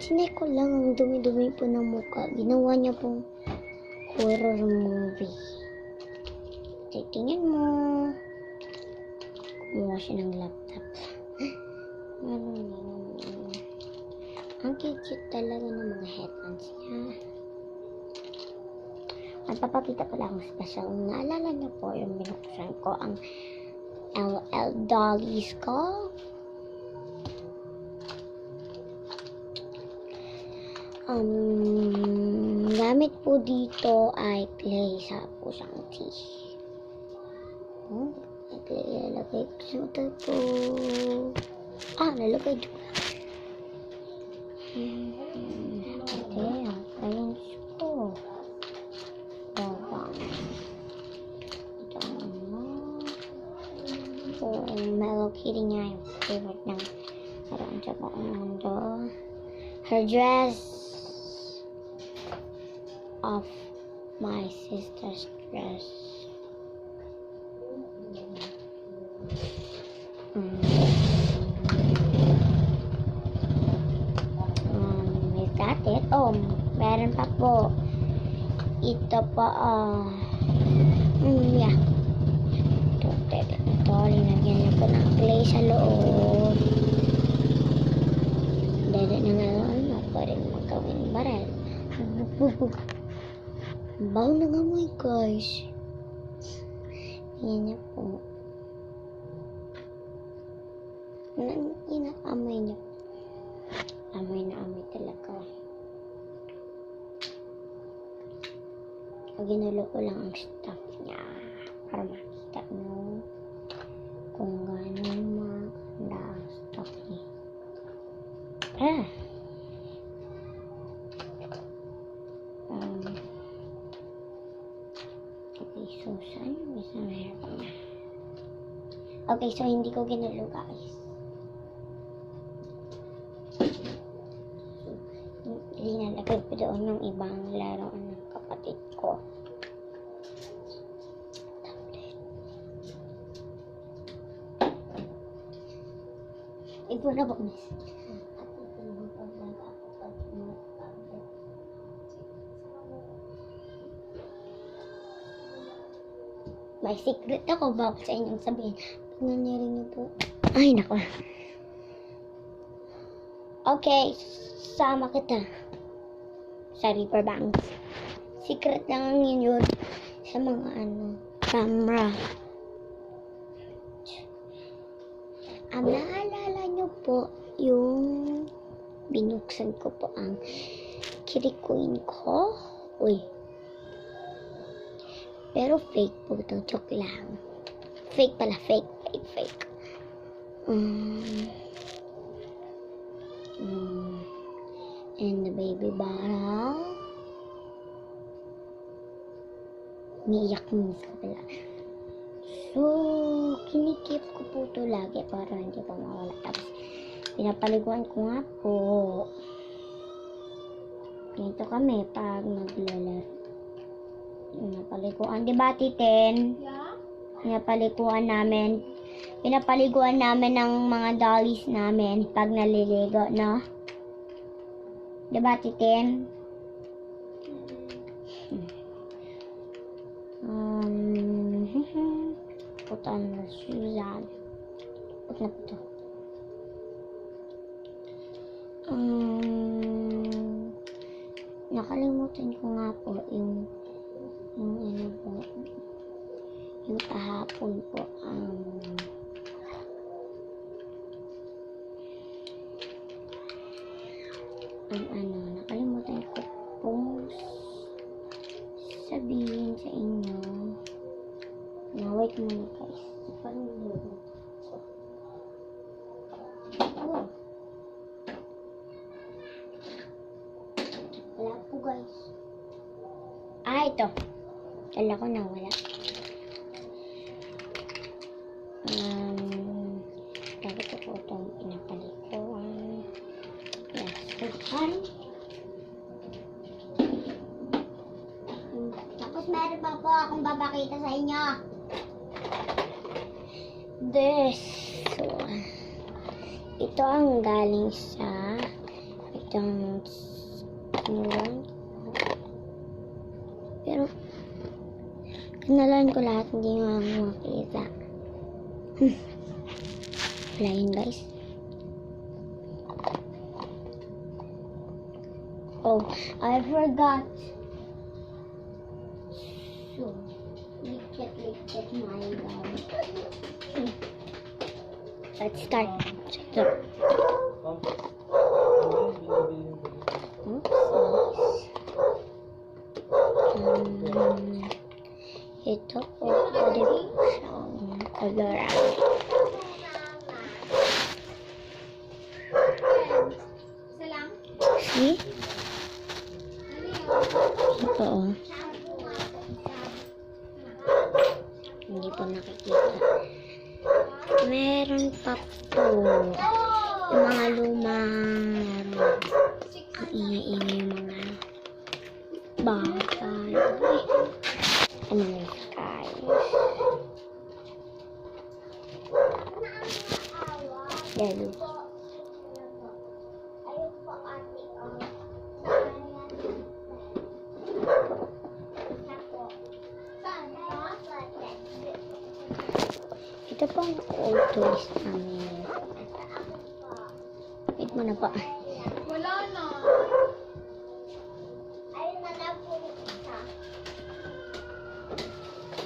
Sinay ko lang ang dumi-dumi po ng mukha. Ginawa niya pong horror movie. Titingin mo. Kumuha siya ng laptop. Ang cute talaga ng mga headbands niya. At papakita ko lang special. Naalala niyo po yung binuksan ko ang LL Dollies ko. Gamit po dito ay clay sa pusang tea. Clay lalagay ko sa po. Lalagay ko lang. Okay, ayun ko. Ito Hello Kitty nga yung favorite ng parang sa buong mundo. Her dress of my sister's dress. Is that it? Meron pa po. Ito pa, yeah. Ito, linagyan niyo po ng clay sa loob. Dada na nga, pwede magkawin barel. Baw na nga mo guys. Yan niya po. Amoy niya. Amoy na amoy talaga. Ginulo ko lang ang stuff niya para makita nyo kung gano'n maganda ang stuff niya. Okay, so saan yung isa meron na? Okay, so hindi ko ginulo guys. Linalagay ko doon yung ibang laruan ng kapatid ko. Ito na ba, miss? May secret ako bago sa inyong sabihin. Pag nangyari niyo po. Ay, nako. Okay, sama kita sa riverbanks. Secret lang yun sa mga camera. Naalala nyo po yung binuksan ko po ang kirikuin ko. Uy. Pero fake po ito. Joke lang. Fake pala. Fake. And the baby bottle. Umiiyak mo sa kabila. So, kinikip ko po ito lagi para hindi pa mawala. Tapos, pinapaliguan ko nga po. Ganito kami pag naglalaro. Pinapaliguan. Diba, Titen? Yeah? Pinapaliguan namin ng mga dollies namin pag naliligo, no? Diba, Titen? Putan na Suzanne. Put na ito. Nakalimutan ko nga po yung kahapon po nakalimutan ko pong sabihin sa inyo. Wait muna guys. Parang wala po guys. Ito. Kala ko na wala. Tapos ko po itong pinapalikuan. Yes. Tapos meron pa po akong babakita sa inyo. So, ito ang galing sa don't kinalaan. Pero, kinalaan ko lahat, hindi nga makita. Wala yun, guys. Oh, I forgot. So, legit my let's start. Ito po, pwede po siyang pag-araw. See? Ito, oh. Hindi po nakikita. Meron pa po yung mga lumang meron. Ang ingay-ingay yung mga bagay. Ano yung sky? Yellow. Ito po ang old toys namin. Wait mo na pa. Wala na. Ayun na lang po isa.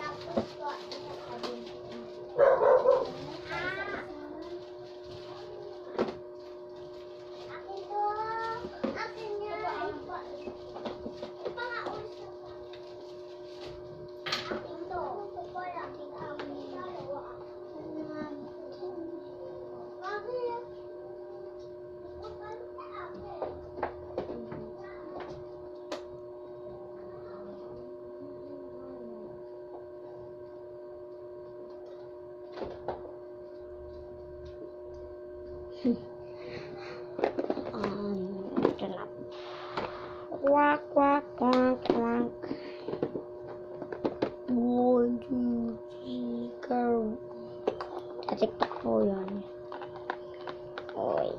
Tapos po, isa pa din. Akin to. Akin yan. Ito pa nga ulit na pa. Akin to. Ito pa lang. Akin dalawa. Akin. Ito na. Quack, quack, quack, quack. Would you go? TikTok po yun. Oy.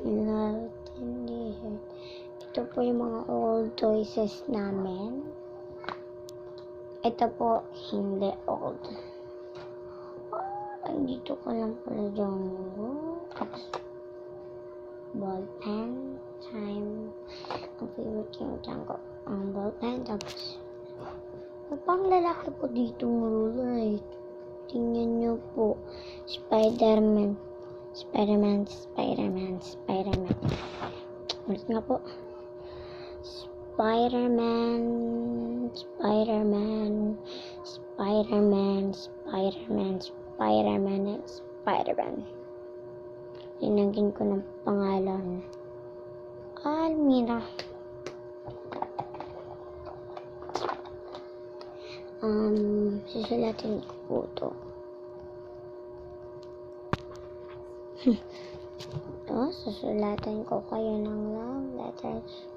Natindihan. Ito po yung mga old toys namin. Ito po, hindi old. Dito ko lang pala Django. Tapos, ball pen. Time. Ang favorite yung Django. Ang ball pen. Tapos, may pang lalaki po dito ng ruler. Tingnan nyo po. Spider-Man. Spider-Man. Ulit nga po. Spider-Man. Linagin ko ng pangalan. Almira. Susulatin ko po ito. Susulatan ko kayo ng love letters.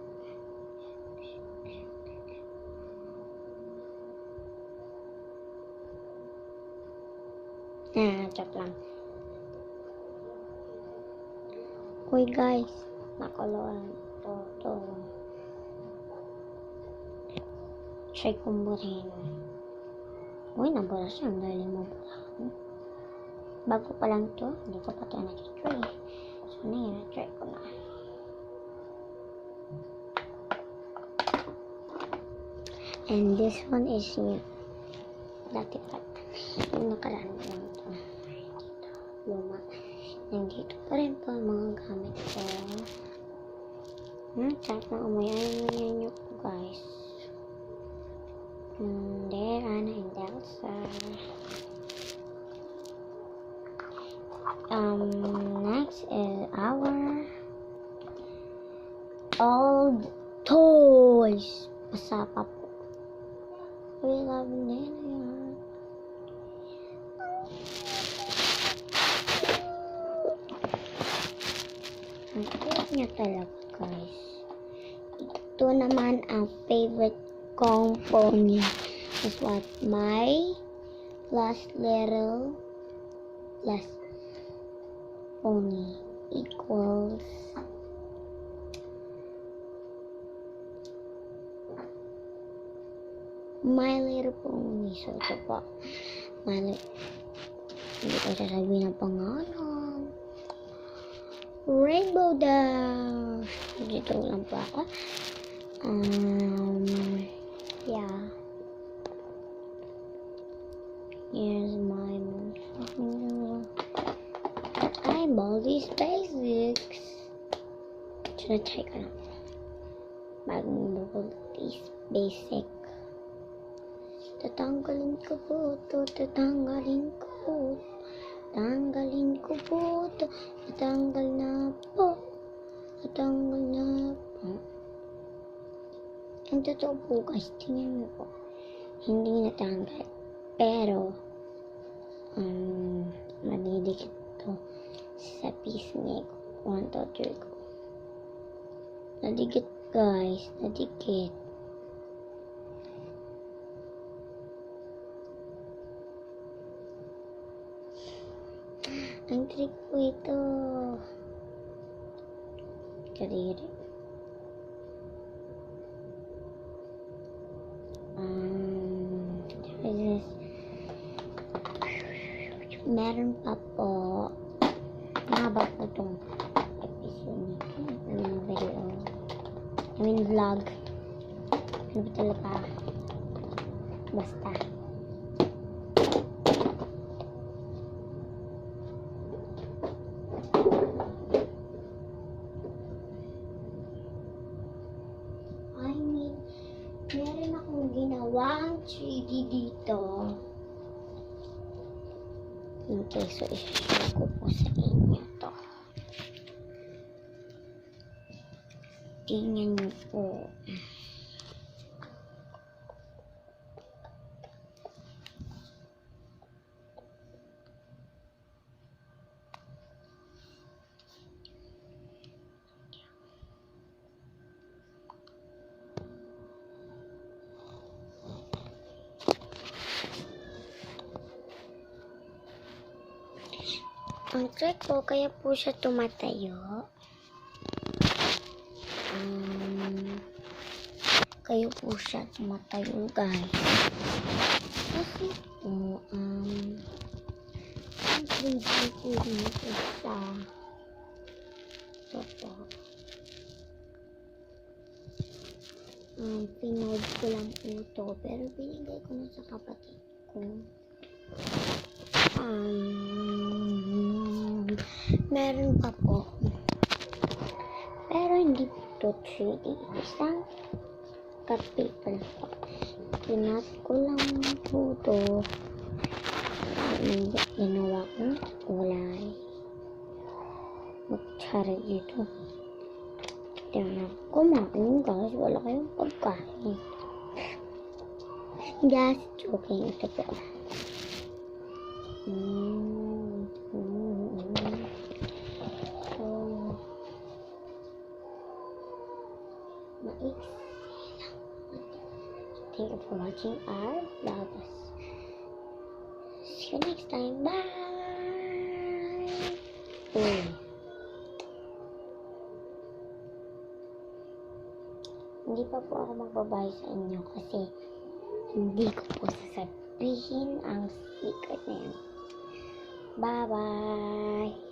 Joke lang. Uy guys, nakuloan. Ito. Try kong burahin. Uy, nabura siya. Ang galing mo burahin. Bago pa lang to, hindi ko pa ito na-try. So, na-try ko na. And this one is new. Dati pa. Yung nakaraan ko lang ito. Dito. Luma. Nandito pa rin po ang mga gamit ko. Sarap na umuwi. Ayaw nyo po guys. There, Anna and Elsa. Next is our old toys. Basa pa po. We love them. Ang cute niya talaga guys. Ito naman ang favorite kong pony. Is what my last pony equals My Little Pony. So, ito po. Hindi ko sasabihin ng pangalan. Rainbow Dash. Dito lang po ako. Yeah. Here's my I'm Baldi's Basics. Try ko lang. Bagong Baldi's Basic. Tatanggalin ko po to. Tatanggalin ko po to. Natanggal na po. Ang totoo po guys, tingnan niyo po. Hindi natanggal. Pero, madidikit to sa pisngi ko. 1, 2, 3 ko. Nadikit guys, nadikit. Ang trick po ito. Kadiri. Meron pa po. Mahaba po itong episode nito. Video. Vlog. Ano ba talaga? Basta. Meron akong ginawang 3D dito. Okay, so i-share ko po sa inyo to. Tingnan nyo po. Ang trick po, kaya po siya tumatayo. Kaya po siya tumatayo, guys. Kasi po, ang trick po dito sa ito po. Pinood ko lang po ito, pero binigay ko na sa kapatid ko. Meron pa po. Pero hindi po ito 3D. Isang cut paper po. Kinat ko lang po ito. Ginawa kong kulay. Magtsara dito. Tingnan ko kumain guys. Wala kayong pagkain. Just joking. Ito po. Thank you for watching our vlogs. See you next time. Bye! Hindi pa po ako magbabay sa inyo kasi hindi ko po sasabihin ang secret na yun. Bye-bye!